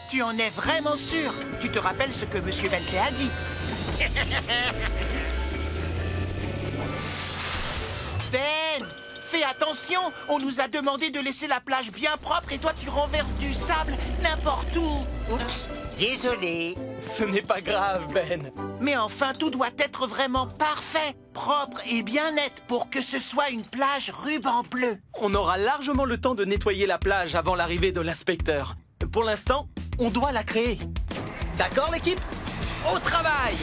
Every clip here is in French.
Tu en es vraiment sûr? Tu te rappelles ce que Monsieur Bentley a dit? Ben, fais attention! On nous a demandé de laisser la plage bien propre et toi tu renverses du sable n'importe où! Oups, désolé. Ce n'est pas grave, Ben. Mais enfin, tout doit être vraiment parfait, propre et bien net pour que ce soit une plage ruban bleu. On aura largement le temps de nettoyer la plage avant l'arrivée de l'inspecteur. Pour l'instant, on doit la créer. D'accord, l'équipe? Au travail!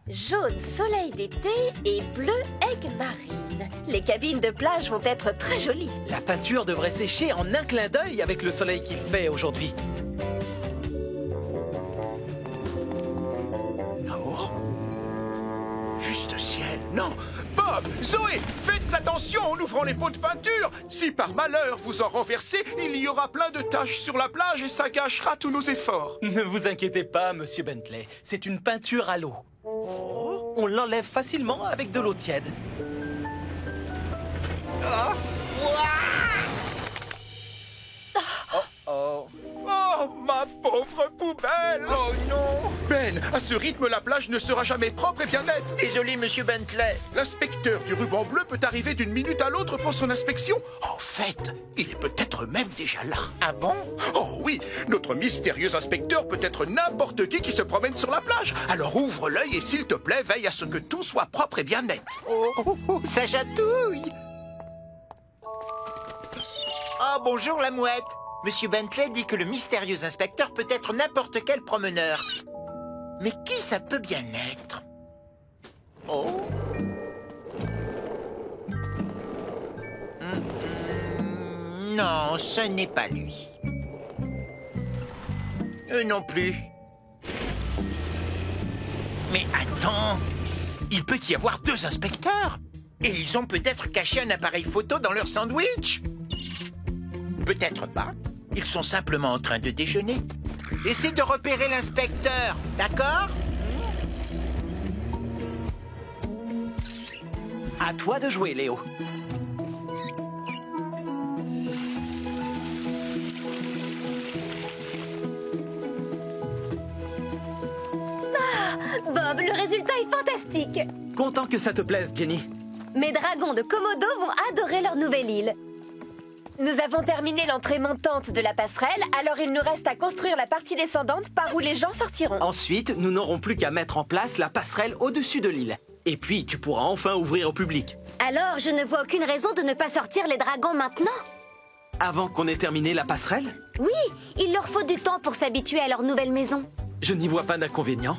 Jaune soleil d'été et bleu aigle marine. Les cabines de plage vont être très jolies. La peinture devrait sécher en un clin d'œil avec le soleil qu'il fait aujourd'hui. Oh. Juste ciel, non. Bob, Zoé, faites attention en ouvrant les pots de peinture. Si par malheur vous en renversez, il y aura plein de taches sur la plage et ça gâchera tous nos efforts. Ne vous inquiétez pas, Monsieur Bentley. C'est une peinture à l'eau. On l'enlève facilement avec de l'eau tiède. Oh, ma pauvre poubelle! Oh non! Ben, à ce rythme, la plage ne sera jamais propre et bien nette. Désolé, Monsieur Bentley. L'inspecteur du ruban bleu peut arriver d'une minute à l'autre pour son inspection. En fait, il est peut-être même déjà là. Ah bon? Oh oui, notre mystérieux inspecteur peut être n'importe qui se promène sur la plage. Alors ouvre l'œil et s'il te plaît, veille à ce que tout soit propre et bien net. Oh, ça chatouille! Oh, bonjour la mouette. Monsieur Bentley dit que le mystérieux inspecteur peut être n'importe quel promeneur. Mais qui ça peut bien être? Oh. Non, ce n'est pas lui. Non plus. Mais attends, il peut y avoir deux inspecteurs. Et ils ont peut-être caché un appareil photo dans leur sandwich. Peut-être pas. Ils sont simplement en train de déjeuner. Essaie de repérer l'inspecteur, d'accord? À toi de jouer, Léo. Bob, le résultat est fantastique. Content que ça te plaise, Jenny. Mes dragons de Komodo vont adorer leur nouvelle île. Nous avons terminé l'entrée montante de la passerelle, alors il nous reste à construire la partie descendante par où les gens sortiront. Ensuite, nous n'aurons plus qu'à mettre en place la passerelle au-dessus de l'île. Et puis, tu pourras enfin ouvrir au public. Alors, je ne vois aucune raison de ne pas sortir les dragons maintenant. Avant qu'on ait terminé la passerelle, Oui, il leur faut du temps pour s'habituer à leur nouvelle maison. je n'y vois pas d'inconvénient.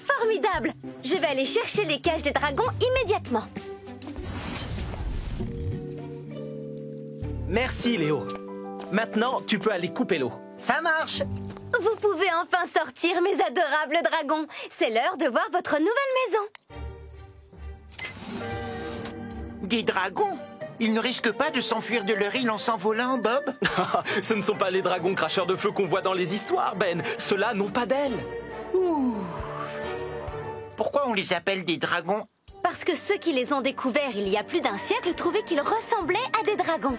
Formidable! Je vais aller chercher les cages des dragons immédiatement. Merci, Léo. Maintenant, tu peux aller couper l'eau. Ça marche. Vous pouvez enfin sortir, mes adorables dragons. C'est l'heure de voir votre nouvelle maison. Des dragons? Ils ne risquent pas de s'enfuir de leur île en s'envolant, Bob? Ce ne sont pas les dragons cracheurs de feu qu'on voit dans les histoires, Ben. Ceux-là n'ont pas d'ailes. Pourquoi on les appelle des dragons? Parce que ceux qui les ont découverts il y a plus d'un siècle trouvaient qu'ils ressemblaient à des dragons.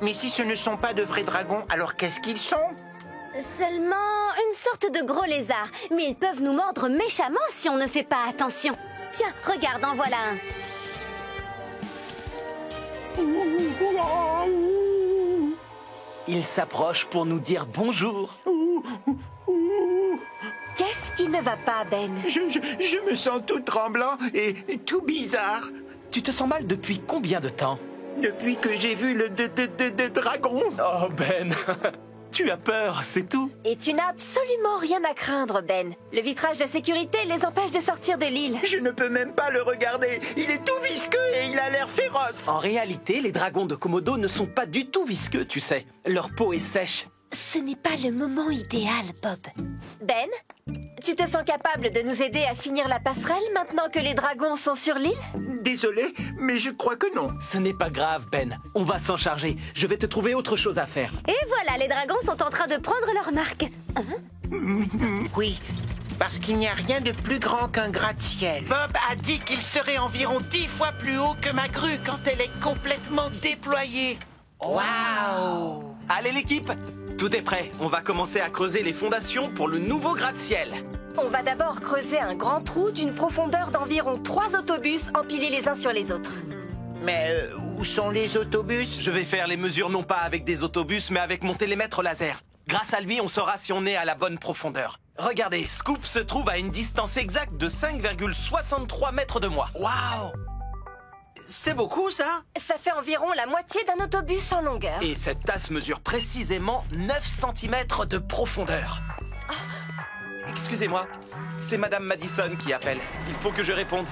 Mais si ce ne sont pas de vrais dragons, alors qu'est-ce qu'ils sont? Seulement une sorte de gros lézard. Mais ils peuvent nous mordre méchamment si on ne fait pas attention. Tiens, regarde, en voilà un. Ils s'approchent pour nous dire bonjour. Qu'est-ce qui ne va pas, Ben? Je me sens tout tremblant et tout bizarre. Tu te sens mal depuis combien de temps? Depuis que j'ai vu le dragon. Oh, Ben. Tu as peur, c'est tout. Et tu n'as absolument rien à craindre, Ben. Le vitrage de sécurité les empêche de sortir de l'île. Je ne peux même pas le regarder. Il est tout visqueux et il a l'air féroce. En réalité, les dragons de Komodo ne sont pas du tout visqueux, tu sais. Leur peau est sèche. Ce n'est pas le moment idéal, Bob. Ben, tu te sens capable de nous aider à finir la passerelle maintenant que les dragons sont sur l'île? Désolé, mais je crois que non. Ce n'est pas grave, Ben. On va s'en charger. Je vais te trouver autre chose à faire. Et voilà, les dragons sont en train de prendre leur marque. Oui, parce qu'il n'y a rien de plus grand qu'un gratte-ciel. Bob a dit qu'il serait environ 10 fois plus haut que ma grue quand elle est complètement déployée. Waouh! Allez, l'équipe! Tout est prêt. On va commencer à creuser les fondations pour le nouveau gratte-ciel. On va d'abord creuser un grand trou d'une profondeur d'environ 3 autobus empilés les uns sur les autres. Mais où sont les autobus? Je vais faire les mesures non pas avec des autobus, mais avec mon télémètre laser. Grâce à lui, on saura si on est à la bonne profondeur. Regardez, Scoop se trouve à une distance exacte de 5,63 mètres de moi. Waouh! C'est beaucoup, ça? Ça fait environ la moitié d'un autobus en longueur. Et cette tasse mesure précisément 9 cm de profondeur. Excusez-moi, c'est Madame Madison qui appelle. Il faut que je réponde.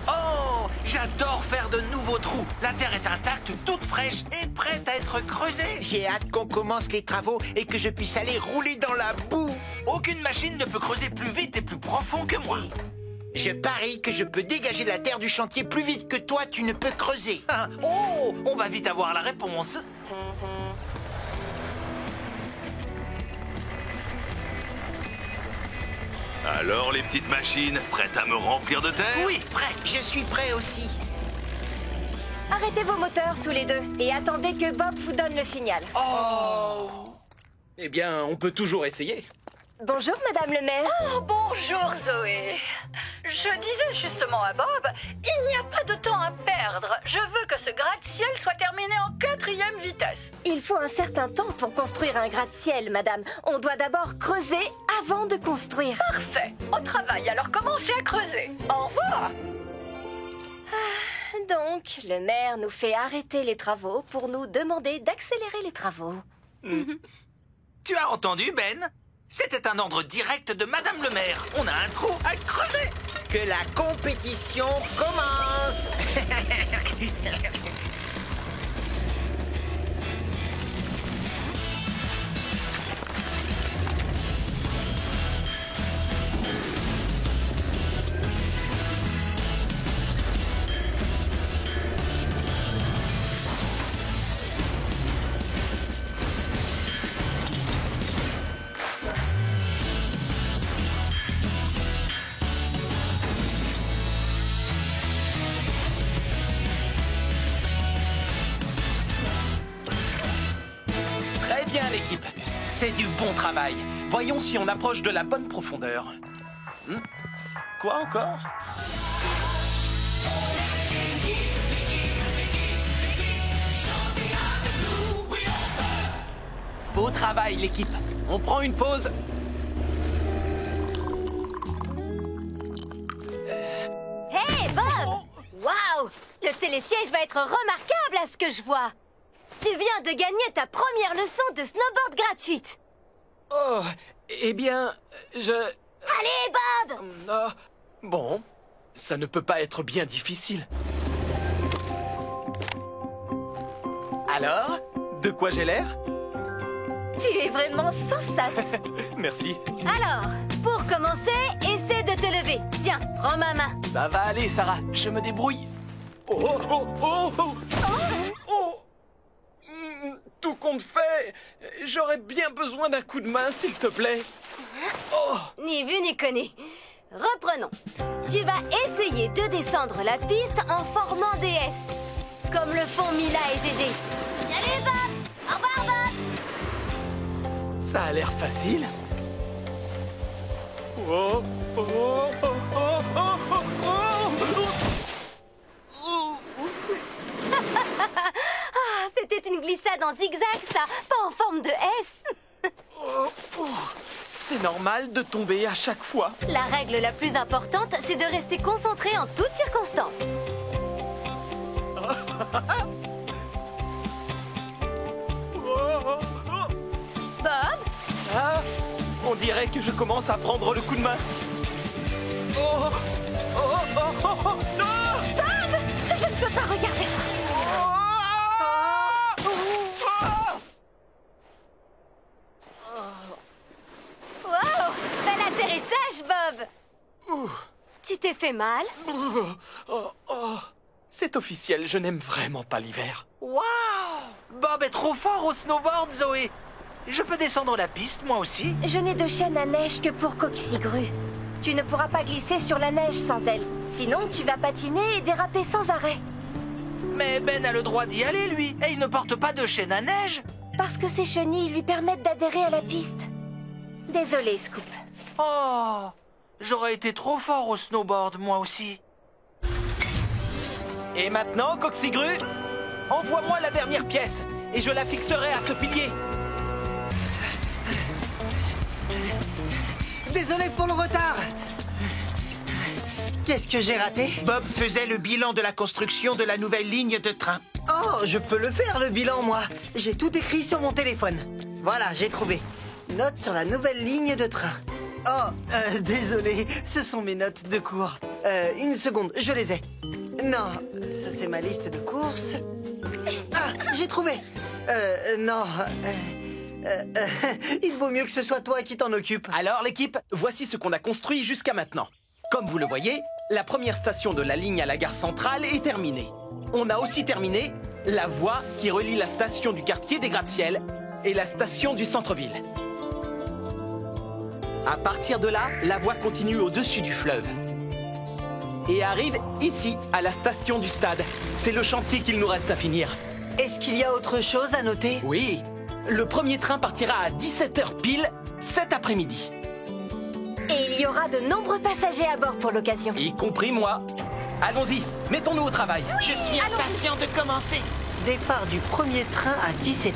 Oh! J'adore faire de nouveaux trous. La terre est intacte, toute fraîche et prête à être creusée. J'ai hâte qu'on commence les travaux et que je puisse aller rouler dans la boue. Aucune machine ne peut creuser plus vite et plus profond que moi. Je parie que je peux dégager la terre du chantier plus vite que toi, tu ne peux creuser. Ah, oh! On va vite avoir la réponse. Alors, les petites machines, prêtes à me remplir de terre? Oui, prêt. Je suis prêt aussi. Arrêtez vos moteurs tous les deux et attendez que Bob vous donne le signal. Eh bien, on peut toujours essayer. Bonjour, Madame le maire. Oh, bonjour Zoé. Je disais justement à Bob, il n'y a pas de temps à perdre. Je veux que ce gratte-ciel soit terminé en 4e vitesse. Il faut un certain temps pour construire un gratte-ciel, madame. On doit d'abord creuser avant de construire. Parfait. Au travail, alors commencez à creuser. Au revoir. Donc, le maire nous fait arrêter les travaux pour nous demander d'accélérer les travaux. Tu as entendu, Ben? C'était un ordre direct de Madame le maire. On a un trou à creuser. Que la compétition commence. Très bien, l'équipe. C'est du bon travail. Voyons si on approche de la bonne profondeur. Quoi encore? Beau travail, l'équipe. On prend une pause. Hey, Bob! Waouh! Le télésiège va être remarquable à ce que je vois. Tu viens de gagner ta première leçon de snowboard gratuite. Oh, eh bien, je... Allez, Bob! Bon, ça ne peut pas être bien difficile. Alors, de quoi j'ai l'air? Tu es vraiment sans sas. Merci. Alors, pour commencer, essaie de te lever. Tiens, prends ma main. Ça va aller, Sarah. Je me débrouille. Oh, oh, oh, oh, oh. Tout compte fait, j'aurais bien besoin d'un coup de main, s'il te plaît. Oh. Ni vu ni connu. Reprenons. Tu vas essayer de descendre la piste en formant des S. Comme le font Mila et Gégé. Salut, Bob! Au revoir, Bob! Ça a l'air facile. Oh, oh, oh, oh, oh, oh, oh. Ah, c'était une glissade en zigzag, ça, pas en forme de S. Oh, oh. C'est normal de tomber à chaque fois. La règle la plus importante, c'est de rester concentré en toutes circonstances. Bob? Ah, on dirait que je commence à prendre le coup de main. Oh, oh, oh, oh, oh, non! Bob! Je ne peux pas regarder. Tu t'es fait mal? C'est officiel, je n'aime vraiment pas l'hiver. Waouh! Bob est trop fort au snowboard, Zoé. Je peux descendre la piste, moi aussi. Je n'ai de chaîne à neige que pour Coxigru. Tu ne pourras pas glisser sur la neige sans elle. Sinon, tu vas patiner et déraper sans arrêt. Mais Ben a le droit d'y aller, lui. Et il ne porte pas de chaîne à neige. Parce que ses chenilles lui permettent d'adhérer à la piste. Désolée, Scoop. Oh! J'aurais été trop fort au snowboard, moi aussi. Et maintenant, Coxigru, envoie-moi la dernière pièce et je la fixerai à ce pilier. Désolé pour le retard. Qu'est-ce que j'ai raté? Bob faisait le bilan de la construction de la nouvelle ligne de train. Oh, je peux le faire, le bilan, moi. J'ai tout écrit sur mon téléphone. Voilà, j'ai trouvé. Note sur la nouvelle ligne de train. Oh, désolé, ce sont mes notes de cours. Une seconde, je les ai. Non, ça c'est ma liste de courses. Ah, j'ai trouvé. Non. Il vaut mieux que ce soit toi qui t'en occupe. Alors l'équipe, voici ce qu'on a construit jusqu'à maintenant. Comme vous le voyez, la première station de la ligne à la gare centrale est terminée. On a aussi terminé la voie qui relie la station du quartier des gratte-ciel et la station du centre-ville. À partir de là, la voie continue au-dessus du fleuve et arrive ici, à la station du stade. C'est le chantier qu'il nous reste à finir. Est-ce qu'il y a autre chose à noter? Oui, le premier train partira à 17h pile cet après-midi. Et il y aura de nombreux passagers à bord pour l'occasion. Y compris moi. Allons-y, mettons-nous au travail. Je suis impatient de commencer. Départ du premier train à 17h.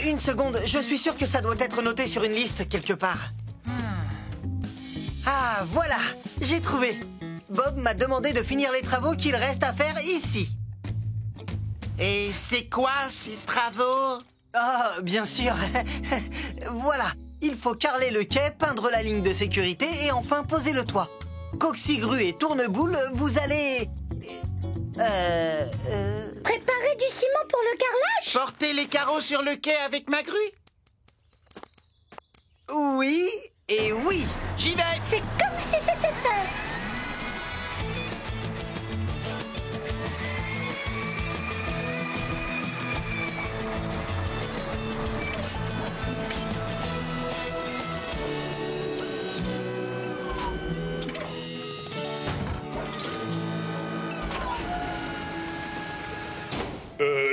Une seconde, je suis sûr que ça doit être noté sur une liste quelque part. Ah, voilà, j'ai trouvé. Bob m'a demandé de finir les travaux qu'il reste à faire ici. Et c'est quoi ces travaux? Ah, bien sûr. Voilà, il faut carreler le quai, peindre la ligne de sécurité et enfin poser le toit. Coxigru et Tourneboule, vous allez... Préparer du ciment pour le carrelage? Porter les carreaux sur le quai avec ma grue? Oui et oui. J'y vais. C'est comme si c'était fait.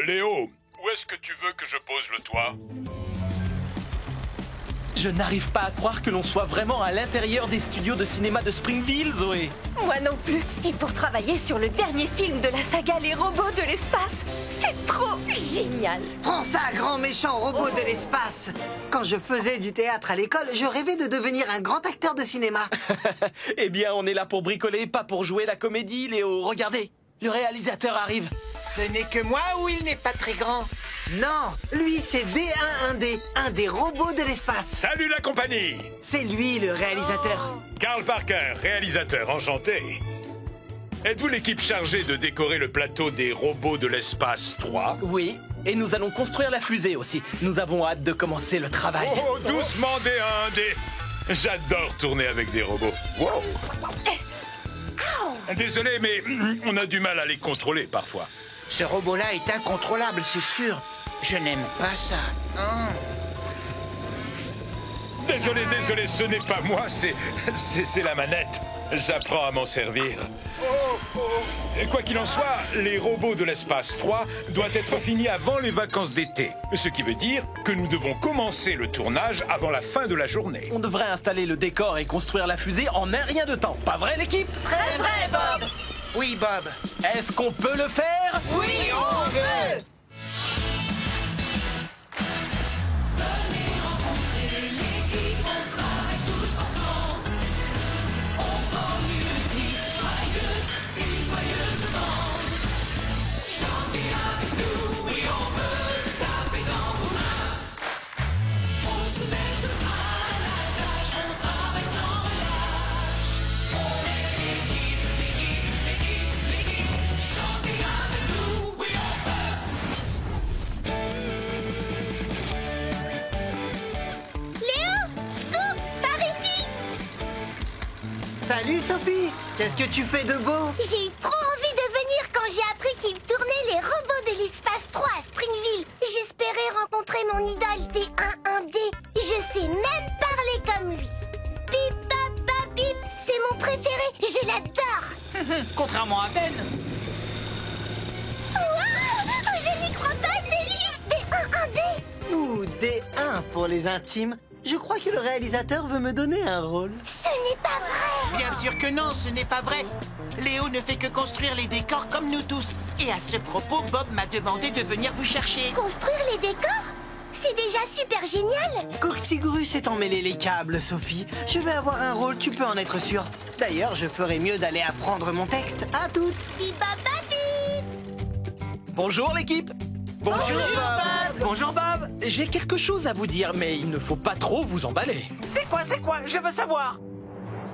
Léo, où est-ce que tu veux que je pose le toit? Je n'arrive pas à croire que l'on soit vraiment à l'intérieur des studios de cinéma de Springville, Zoé. Moi non plus. Et pour travailler sur le dernier film de la saga Les robots de l'espace, c'est trop génial. Prends ça, grand méchant robot de l'espace. Quand je faisais du théâtre à l'école, je rêvais de devenir un grand acteur de cinéma. Eh bien, on est là pour bricoler, pas pour jouer la comédie, Léo. Regardez, le réalisateur arrive. Ce n'est que moi ou il n'est pas très grand? Non, lui c'est D11D, un des robots de l'espace. Salut la compagnie! C'est lui le réalisateur. Carl Parker, réalisateur, enchanté. Êtes-vous l'équipe chargée de décorer le plateau des robots de l'espace 3? Oui, et nous allons construire la fusée aussi. Nous avons hâte de commencer le travail. Oh, doucement D1D! J'adore tourner avec des robots. Wow! Désolé, mais on a du mal à les contrôler parfois. Ce robot-là est incontrôlable, c'est sûr. Je n'aime pas ça. Désolé, ce n'est pas moi, c'est la manette. J'apprends à m'en servir. Et quoi qu'il en soit, les robots de l'espace 3 doivent être finis avant les vacances d'été. Ce qui veut dire que nous devons commencer le tournage avant la fin de la journée. On devrait installer le décor et construire la fusée en un rien de temps. Pas vrai, l'équipe? Très vrai, Bob. Oui, Bob. Est-ce qu'on peut le faire? Oui, on veut. Salut Sophie. Qu'est-ce que tu fais de beau? J'ai eu trop envie de venir quand j'ai appris qu'ils tournaient les robots de l'espace 3 à Springville. J'espérais rencontrer mon idole D11D. Je sais même parler comme lui. Pip, pap, pap, pip. C'est mon préféré. Je l'adore. Contrairement à Ben. Wow, oh, je n'y crois pas, c'est lui. D11D. Ou D1 pour les intimes. Je crois que le réalisateur veut me donner un rôle. Ce n'est pas vrai. Bien sûr que non, ce n'est pas vrai. Léo ne fait que construire les décors comme nous tous. Et à ce propos, Bob m'a demandé de venir vous chercher. Construire les décors? C'est déjà super génial. Coxigru s'est emmêlé les câbles, Sophie. Je vais avoir un rôle, tu peux en être sûr. D'ailleurs, je ferais mieux d'aller apprendre mon texte. À toutes. Pip, pap, pap, pip. Bonjour l'équipe. Bonjour, Bob. Bonjour Bob. J'ai quelque chose à vous dire, mais il ne faut pas trop vous emballer. C'est quoi? Je veux savoir.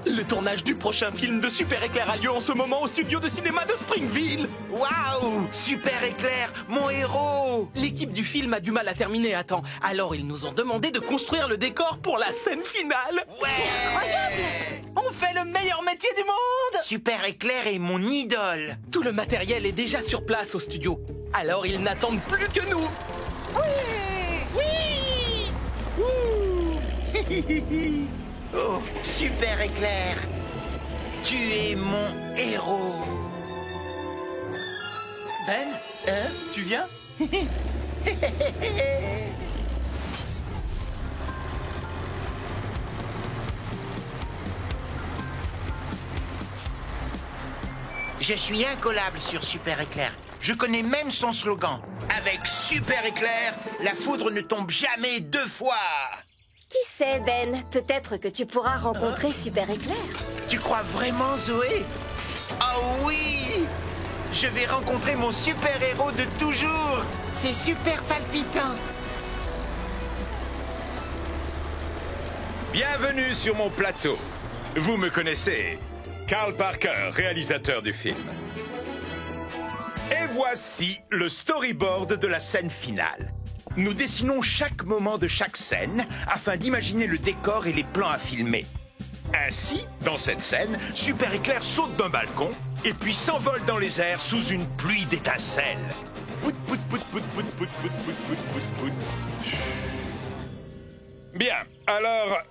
Le tournage du prochain film de Super Éclair a lieu en ce moment au studio de cinéma de Springville. Waouh! Super Éclair, mon héros! L'équipe du film a du mal à terminer à temps. Alors ils nous ont demandé de construire le décor pour la scène finale. Ouais! On fait le meilleur métier du monde. Super Éclair est mon idole. Tout le matériel est déjà sur place au studio. Alors ils n'attendent plus que nous. Oh, Super Éclair, tu es mon héros. Ben, tu viens? Je suis incollable sur Super Éclair. Je connais même son slogan. Avec Super Éclair, la foudre ne tombe jamais deux fois. Qui sait, Ben? Peut-être que tu pourras rencontrer Super Éclair. Tu crois vraiment, Zoé? Oh oui! Je vais rencontrer mon super-héros de toujours. C'est super palpitant. Bienvenue sur mon plateau. Vous me connaissez, Carl Parker, réalisateur du film. Et voici le storyboard de la scène finale. Nous dessinons chaque moment de chaque scène afin d'imaginer le décor et les plans à filmer. Ainsi, dans cette scène, Super Éclair saute d'un balcon et puis s'envole dans les airs sous une pluie d'étincelles. Pout, pout, pout, pout, pout, pout, pout, pout, pout, pout, pout. Bien, alors,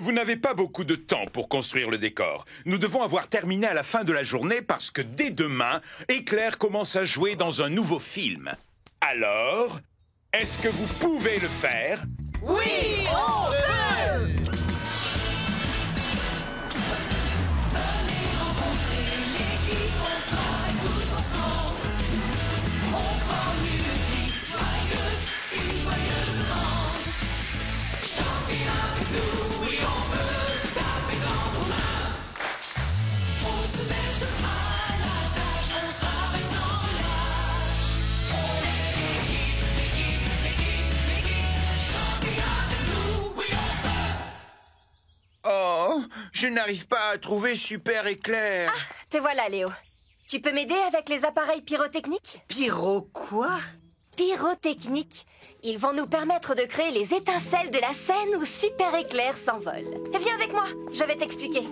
vous n'avez pas beaucoup de temps pour construire le décor. Nous devons avoir terminé à la fin de la journée parce que dès demain, Éclair commence à jouer dans un nouveau film. Alors, est-ce que vous pouvez le faire? Oui, on peut! Oh, je n'arrive pas à trouver Super Éclair. Ah, te voilà, Léo. Tu peux m'aider avec les appareils pyrotechniques? Pyro quoi? Pyrotechniques. Ils vont nous permettre de créer les étincelles de la scène où Super Éclair s'envole. Viens avec moi, je vais t'expliquer.